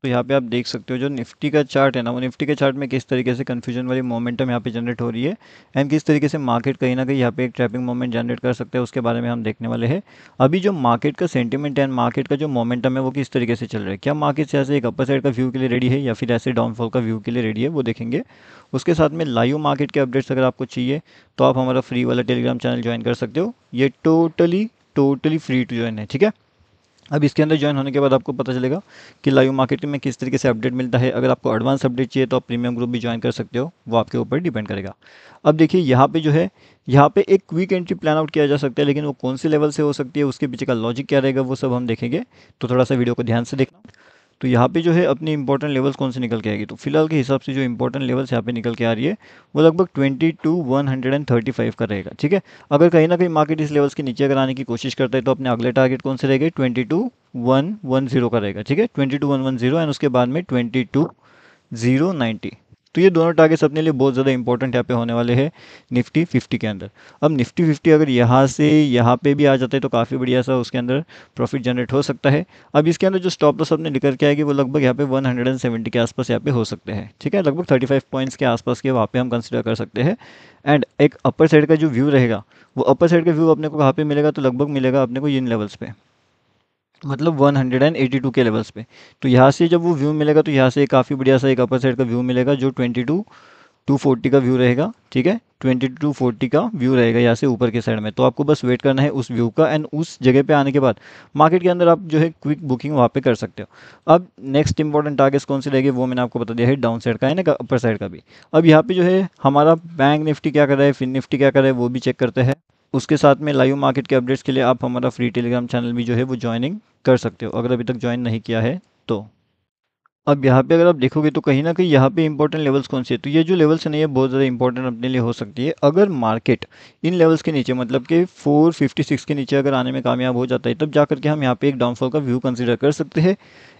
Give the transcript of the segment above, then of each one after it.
तो यहाँ पे आप देख सकते हो जो निफ्टी का चार्ट है ना, वो निफ्टी के चार्ट में किस तरीके से कन्फ्यूजन वाली मोमेंटम यहाँ पे जनरेट हो रही है एंड किस तरीके से मार्केट कहीं ना कहीं यहाँ पे एक ट्रैपिंग मोमेंट जनरेट कर सकते हैं, उसके बारे में हम देखने वाले हैं। अभी जो मार्केट का सेंटिमेंट एंड मार्केट का जो मोमेंटम है वो किस तरीके से चल रहा है, क्या मार्केट ऐसे एक अपर साइड का व्यू के लिए रेडी है या फिर ऐसे डाउनफॉल का व्यू के लिए रेडी है, वो देखेंगे। उसके साथ में लाइव मार्केट के अपडेट्स अगर आपको चाहिए तो आप हमारा फ्री वाला टेलीग्राम चैनल ज्वाइन कर सकते हो। ये टोटली फ्री टू ज्वाइन है, ठीक है। अब इसके अंदर ज्वाइन होने के बाद आपको पता चलेगा कि लाइव मार्केट में किस तरीके से अपडेट मिलता है। अगर आपको एडवांस अपडेट चाहिए तो आप प्रीमियम ग्रुप भी ज्वाइन कर सकते हो, वो आपके ऊपर डिपेंड करेगा। अब देखिए यहाँ पे जो है, यहाँ पे एक क्विक एंट्री प्लान आउट किया जा सकता है, लेकिन वो कौन से लेवल से हो सकती है, उसके पीछे का लॉजिक क्या रहेगा, वो सब हम देखेंगे। तो थोड़ा सा वीडियो को ध्यान से देखना। तो यहाँ पे जो है अपनी इंपॉर्टेंट लेवल्स कौन से निकल के आएगी, तो फिलहाल के हिसाब से जो इंपॉर्टेंट लेवल्स यहाँ पे निकल के आ रही है वो लगभग 22,135 का रहेगा, ठीक है। अगर कहीं ना कहीं मार्केट इस लेवल्स के नीचे अगर आने की कोशिश करता है तो अपने अगले टारगेट कौन से रहेंगे, 22,110 का रहेगा, ठीक है। 22,110 एंड उसके बाद में 22,090। तो ये दोनों टारगेट्स अपने लिए बहुत ज़्यादा इंपॉर्टेंट यहाँ पे होने वाले हैं निफ्टी 50 के अंदर। अब निफ्टी 50 अगर यहाँ से यहाँ पे भी आ जाता है तो काफ़ी बढ़िया सा उसके अंदर प्रॉफिट जनरेट हो सकता है। अब इसके अंदर जो स्टॉप लॉस अपने निकल के आएगी वो लगभग यहाँ पे 170 के आसपास यहाँ पे हो सकते हैं, ठीक है। लगभग 35 पॉइंट्स के आसपास के वहाँ पे हम कंसिडर कर सकते हैं। एंड एक अपर साइड का जो व्यू रहेगा, वो अपर साइड का व्यू अपने को कहाँ पे मिलेगा, तो लगभग मिलेगा अपने को इन लेवल्स पे, मतलब 182 के लेवल्स पे। तो यहाँ से जब वो व्यू मिलेगा तो यहाँ से काफ़ी बढ़िया सा एक अपर साइड का व्यू मिलेगा जो 22,240 का व्यू रहेगा, ठीक है। 22,240 का व्यू रहेगा यहाँ से ऊपर के साइड में। तो आपको बस वेट करना है उस व्यू का एंड उस जगह पे आने के बाद मार्केट के अंदर आप जो है क्विक बुकिंग वहाँ पे कर सकते हो। अब नेक्स्ट इंपॉर्टेंट टारगेट्स कौन से रहेंगे वो मैंने आपको बता दिया है, डाउन साइड का है ना, अपर साइड का भी। अब यहाँ पे जो है हमारा बैंक निफ्टी क्या कर रहा है, फिन निफ्टी क्या कर रहा है, वो भी चेक करते हैं। उसके साथ में लाइव मार्केट के अपडेट्स के लिए आप हमारा फ्री टेलीग्राम चैनल भी जो है वो ज्वाइनिंग कर सकते हो, अगर अभी तक ज्वाइन नहीं किया है तो। अब यहाँ पे अगर आप देखोगे तो कहीं ना कहीं यहाँ पे इंपॉर्टेंट लेवल्स कौन से है, तो ये जो लेवल्स है ना ये बहुत ज़्यादा इंपॉर्टेंट अपने लिए हो सकती है। अगर मार्केट इन लेवल्स के नीचे मतलब कि 456 के नीचे अगर आने में कामयाब हो जाता है तब जा करके हम यहाँ पे एक डाउनफॉल का व्यू कंसीडर कर सकते हैं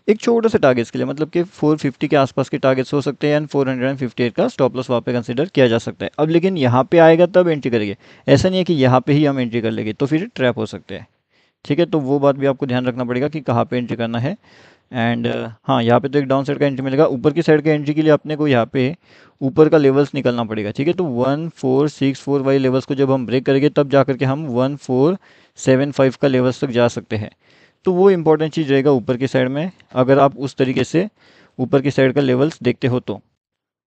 एक छोटे से टारगेट्स के लिए, मतलब कि 450 के आसपास के टारगेट्स हो सकते हैं एंड 458 का स्टॉप लॉस वहाँ पे कंसीडर किया जा सकता है। अब लेकिन यहाँ पे आएगा तब एंट्री करेंगे, ऐसा नहीं है कि यहाँ पे ही हम एंट्री कर लेंगे तो फिर ट्रैप हो सकते हैं, ठीक है। तो वो बात भी आपको ध्यान रखना पड़ेगा कि कहाँ पे एंट्री करना है। एंड हाँ, यहाँ पे तो एक डाउन साइड का एंट्री मिलेगा, ऊपर की साइड का एंट्री के लिए अपने को यहाँ पे ऊपर का लेवल्स निकलना पड़ेगा, ठीक है। तो 1464 वाले लेवल्स को जब हम ब्रेक करेंगे तब जा करके हम 1475 का लेवल्स तक जा सकते हैं। तो वो इंपॉर्टेंट चीज़ रहेगा ऊपर की साइड में, अगर आप उस तरीके से ऊपर की साइड का लेवल्स देखते हो तो।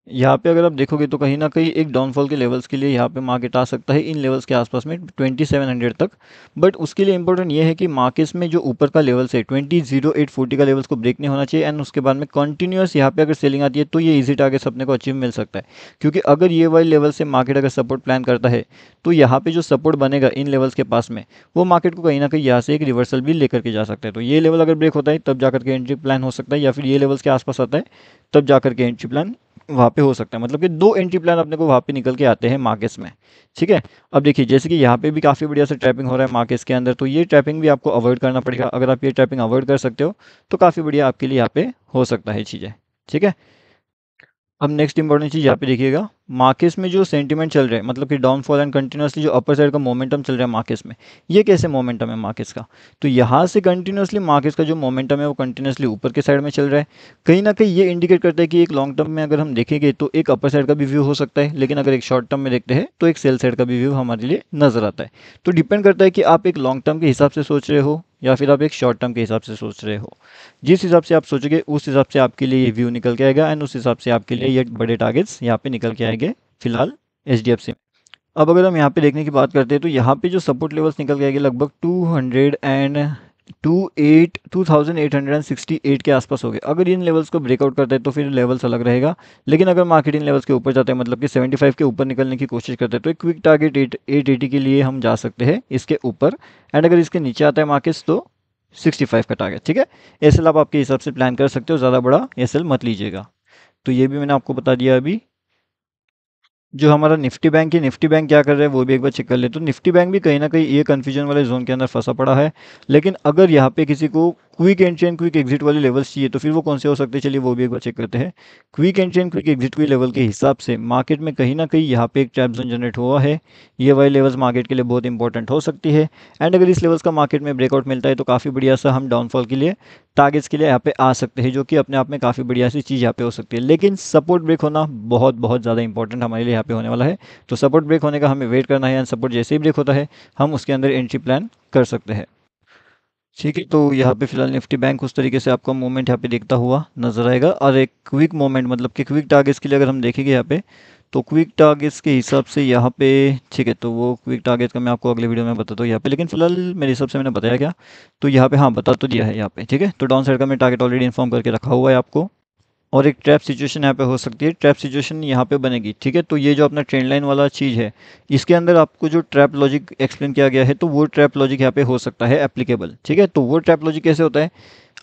यहाँ पे अगर आप देखोगे तो कहीं ना कहीं एक डाउनफॉल के लेवल्स के लिए यहाँ पे मार्केट आ सकता है इन लेवल्स के आसपास में 2700 तक। बट उसके लिए इंपॉर्टेंट ये है कि मार्केट्स में जो ऊपर का लेवल्स है 20,0840 का लेवल्स को ब्रेक नहीं होना चाहिए एंड उसके बाद में कंटिन्यूअस यहाँ पे अगर सेलिंग आती है तो ये इजी टारगेट्स अपने को अचीव मिल सकता है। क्योंकि अगर ये वाले लेवल से मार्केट अगर सपोर्ट प्लान करता है तो यहाँ पे जो सपोर्ट बनेगा इन लेवल्स के पास में वो मार्केट को कहीं ना कहीं यहाँ से एक रिवर्सल भी लेकर के जा सकता है। तो ये लेवल अगर ब्रेक होता है तब जाकर के एंट्री प्लान हो सकता है, या फिर ये लेवल्स के आसपास आता है तब जाकर के एंट्री प्लान वहाँ पे हो सकता है। मतलब कि दो एंट्री प्लान अपने को वहाँ पे निकल के आते हैं मार्केट्स में, ठीक है। अब देखिए जैसे कि यहाँ पे भी काफ़ी बढ़िया से ट्रैपिंग हो रहा है मार्केट्स के अंदर, तो ये ट्रैपिंग भी आपको अवॉइड करना पड़ेगा। अगर आप ये ट्रैपिंग अवॉइड कर सकते हो तो काफ़ी बढ़िया आपके लिए यहाँ पे हो सकता है चीज़ें, ठीक है। अब नेक्स्ट इंपॉर्टेंट चीज़ यहाँ पे देखिएगा, मार्केट्स में जो सेंटीमेंट चल रहा है मतलब कि डाउनफॉल एंड कंटिन्यूसली जो अपर साइड का मोमेंटम चल रहा है मार्केट्स में, ये कैसे मोमेंटम है मार्केट्स का, तो यहाँ से कंटिन्यूसली मार्केट्स का जो मोमेंटम है वो कंटिन्यूसली ऊपर के साइड में चल रहा है। कहीं ना कहीं ये इंडिकेट करता है कि एक लॉन्ग टर्म में अगर हम देखेंगे तो एक अपर साइड का भी व्यू हो सकता है, लेकिन अगर एक शॉर्ट टर्म में देखते हैं तो एक सेल साइड का भी व्यू हमारे लिए नजर आता है। तो डिपेंड करता है कि आप एक लॉन्ग टर्म के हिसाब से सोच रहे हो या फिर आप एक शॉर्ट टर्म के हिसाब से सोच रहे हो। जिस हिसाब से आप सोचोगे उस हिसाब से आपके लिए ये व्यू निकल के आएगा एंड उस हिसाब से आपके लिए ये बड़े टारगेट्स यहाँ पे निकल के आएंगे फिलहाल एचडीएफसी में। अब अगर हम यहाँ पे देखने की बात करते हैं तो यहाँ पे जो सपोर्ट लेवल्स निकल के आएंगे लगभग 2868 के आसपास हो गए। अगर इन लेवल्स को ब्रेकआउट करता है तो फिर लेवल्स अलग रहेगा, लेकिन अगर मार्केट इन लेवल्स के ऊपर जाता है मतलब कि 75 के ऊपर निकलने की कोशिश करता है तो एक क्विक टारगेट 880 के लिए हम जा सकते हैं इसके ऊपर। एंड अगर इसके नीचे आता है मार्केट्स तो 65 का टारगेट, ठीक है। एसएल आप आपके हिसाब से प्लान कर सकते हो, ज़्यादा बड़ा एसएल मत लीजिएगा। तो ये भी मैंने आपको बता दिया। अभी जो हमारा निफ्टी बैंक है, निफ्टी बैंक क्या कर रहा है वो भी एक बार चेक कर ले। तो निफ्टी बैंक भी कहीं ना कहीं ये कन्फ्यूजन वाले जोन के अंदर फंसा पड़ा है, लेकिन अगर यहाँ पे किसी को quick entry and quick exit वाले लेवल्स चाहिए तो फिर वो कौन से हो सकते हैं, चलिए वो भी एक बार चेक करते हैं। Quick entry and quick exit के लेवल के हिसाब से मार्केट में कहीं ना कहीं यहाँ पे एक ट्रैप जोन जनरेट हुआ है। ये वाले लेवल्स मार्केट के लिए बहुत इंपॉर्टेंट हो सकती है। एंड अगर इस लेवल्स का मार्केट में ब्रेकआउट मिलता है तो काफ़ी बढ़िया सा हम डाउनफॉल के लिए टारगेट्स के लिए यहाँ पे आ सकते हैं, जो कि अपने आप में काफ़ी बढ़िया सी चीज़ यहाँ पे हो सकती है। लेकिन सपोर्ट ब्रेक होना बहुत बहुत ज़्यादा इंपॉर्टेंट हमारे लिए यहाँ पे होने वाला है। तो सपोर्ट ब्रेक होने का हमें वेट करना है एंड सपोर्ट जैसे ही ब्रेक होता है हम उसके अंदर एंट्री प्लान कर सकते हैं। ठीक है, तो यहाँ पे फिलहाल निफ्टी बैंक उस तरीके से आपका मूवमेंट यहाँ पे देखता हुआ नजर आएगा। और एक क्विक मूवमेंट मतलब कि क्विक टारगेट्स के लिए अगर हम देखेंगे यहाँ पे, तो क्विक टारगेट्स के हिसाब से यहाँ पे ठीक है, तो वो क्विक टारगेट का मैं आपको अगले वीडियो में बताता हूँ यहाँ पे। लेकिन फिलहाल मेरे हिसाब से मैंने बताया क्या, तो यहाँ पे हाँ बता तो दिया है यहाँ पे। ठीक है, तो डाउन साइड का मैं टारगेट ऑलरेडी इन्फॉर्म करके रखा हुआ है आपको। और एक ट्रैप सिचुएशन यहाँ पे हो सकती है, ट्रैप सिचुएशन यहाँ पे बनेगी। ठीक है, तो ये जो अपना ट्रेंड लाइन वाला चीज़ है, इसके अंदर आपको जो ट्रैप लॉजिक एक्सप्लेन किया गया है, तो वो ट्रैप लॉजिक यहाँ पे हो सकता है एप्लीकेबल। ठीक है, तो वो ट्रैप लॉजिक कैसे होता है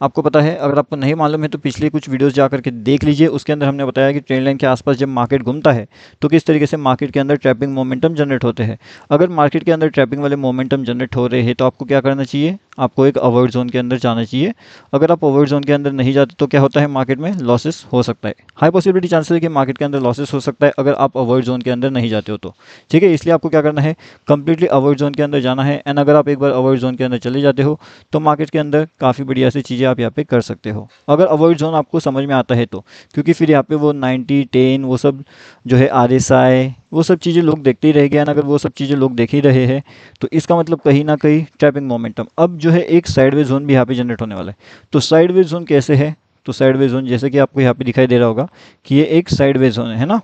आपको पता है, अगर आपको नहीं मालूम है तो पिछले कुछ वीडियोस जा करके देख लीजिए। उसके अंदर हमने बताया कि ट्रेंड लाइन के आसपास जब मार्केट घूमता है तो किस तरीके से मार्केट के अंदर ट्रैपिंग मोमेंटम जनरेट होते हैं। अगर मार्केट के अंदर ट्रैपिंग वाले मोमेंटम जनरेट हो रहे हैं तो आपको क्या करना चाहिए, आपको एक अवॉइड जोन के अंदर जाना चाहिए। अगर आप अवॉइड जोन के अंदर नहीं जाते तो क्या होता है, मार्केट में लॉसेस हो सकता है। हाई पॉसिबिलिटी चांसेस है कि मार्केट के अंदर लॉसेस हो सकता है अगर आप अवॉइड जोन के अंदर नहीं जाते हो तो। ठीक है, इसलिए आपको क्या करना है, कंप्लीटली अवॉइड जोन के अंदर जाना है। एंड अगर आप एक बार अवॉइड जोन के अंदर चले जाते हो तो मार्केट के अंदर काफ़ी बढ़िया सी चीज़ें आप यहाँ पे कर सकते हो, अगर अवॉइड जोन आपको समझ में आता है तो। क्योंकि फिर यहाँ पे वो 90-10 वो सब जो है RSI वो सब चीज़ें लोग देखते ही रह गए। अगर वो सब चीज़ें लोग देख ही रहे हैं तो इसका मतलब कहीं ना कहीं ट्रैपिंग मोमेंटम। अब जो है एक साइडवेज जोन भी यहाँ पे जनरेट होने वाला है। तो साइडवेज जोन कैसे है, तो साइडवेज जोन जैसे कि आपको यहाँ पे दिखाई दे रहा होगा कि ये एक साइडवेज जोन है ना।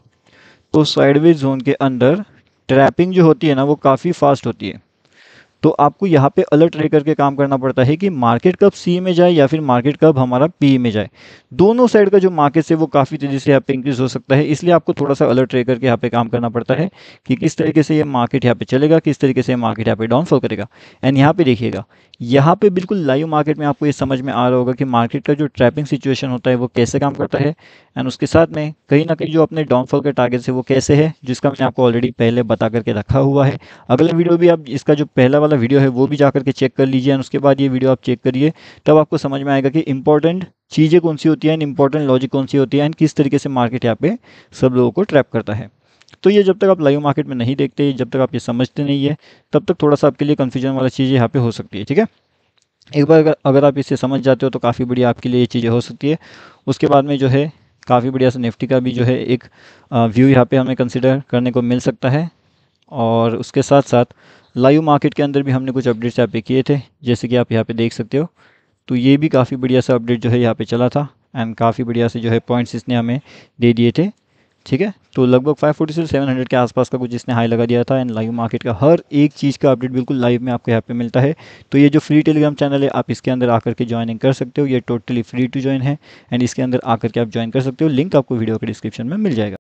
तो साइडवेज जोन के अंदर ट्रैपिंग जो होती है ना वो काफ़ी फास्ट होती है। तो आपको यहाँ पे अलर्ट रह करके काम करना पड़ता है कि मार्केट कब सी में जाए या फिर मार्केट कब हमारा पी में जाए। दोनों साइड का जो मार्केट है वो काफ़ी तेज़ी से यहाँ पे इंक्रीज हो सकता है, इसलिए आपको थोड़ा सा अलर्ट रह करके यहाँ पे काम करना पड़ता है कि किस तरीके से ये मार्केट यहाँ पे चलेगा, किस तरीके से मार्केट यहाँ पे डाउनफॉल करेगा। एंड यहाँ पे देखिएगा, यहाँ पे बिल्कुल लाइव मार्केट में आपको ये समझ में आ रहा होगा कि मार्केट का जो ट्रैपिंग सिचुएशन होता है वो कैसे काम करता है। एंड उसके साथ में कहीं ना कहीं जो अपने डाउनफॉल के टारगेट है वो कैसे है, जिसका मैंने आपको ऑलरेडी पहले बता करके रखा हुआ है। अगला वीडियो भी आप इसका जो पहला वाला वीडियो है वो भी जा करके चेक कर लीजिए। एंड उसके बाद ये वीडियो आप चेक करिए, तब आपको समझ में आएगा कि इंपॉर्टेंट चीज़ें कौन सी होती हैं, इंपॉर्टेंट लॉजिक कौन सी होती है, एंड किस तरीके से मार्केट यहाँ पे सब लोगों को ट्रैप करता है। तो ये जब तक आप लाइव मार्केट में नहीं देखते, जब तक आप ये समझते नहीं है, तब तक थोड़ा सा आपके लिए कन्फ्यूजन वाला चीज़ यहाँ पे हो सकती है। ठीक है, एक बार अगर आप इसे समझ जाते हो तो काफ़ी बढ़िया आपके लिए ये चीज़ें हो सकती है। उसके बाद में जो है काफ़ी बढ़िया सा निफ्टी का भी जो है एक व्यू यहाँ पे हमें कंसिडर करने को मिल सकता है। और उसके साथ साथ लाइव मार्केट के अंदर भी हमने कुछ अपडेट्स यहाँ पे किए थे, जैसे कि आप यहाँ पे देख सकते हो। तो ये भी काफ़ी बढ़िया सा अपडेट जो है यहाँ पे चला था एंड काफ़ी बढ़िया से जो है पॉइंट्स इसने हमें दे दिए थे। ठीक है, तो लगभग 540 से 700 के आसपास का कुछ इसने हाई लगा दिया था। एंड लाइव मार्केट का हर एक चीज़ का अपडेट बिल्कुल लाइव में आपको यहाँ पे मिलता है। तो ये जो फ्री टेलीग्राम चैनल है आप इसके अंदर आकर के ज्वाइनिंग कर सकते हो, ये टोटली फ्री टू ज्वाइन है। एंड इसके अंदर आकर के आप ज्वाइन कर सकते हो, लिंक आपको वीडियो के डिस्क्रिप्शन में मिल जाएगा।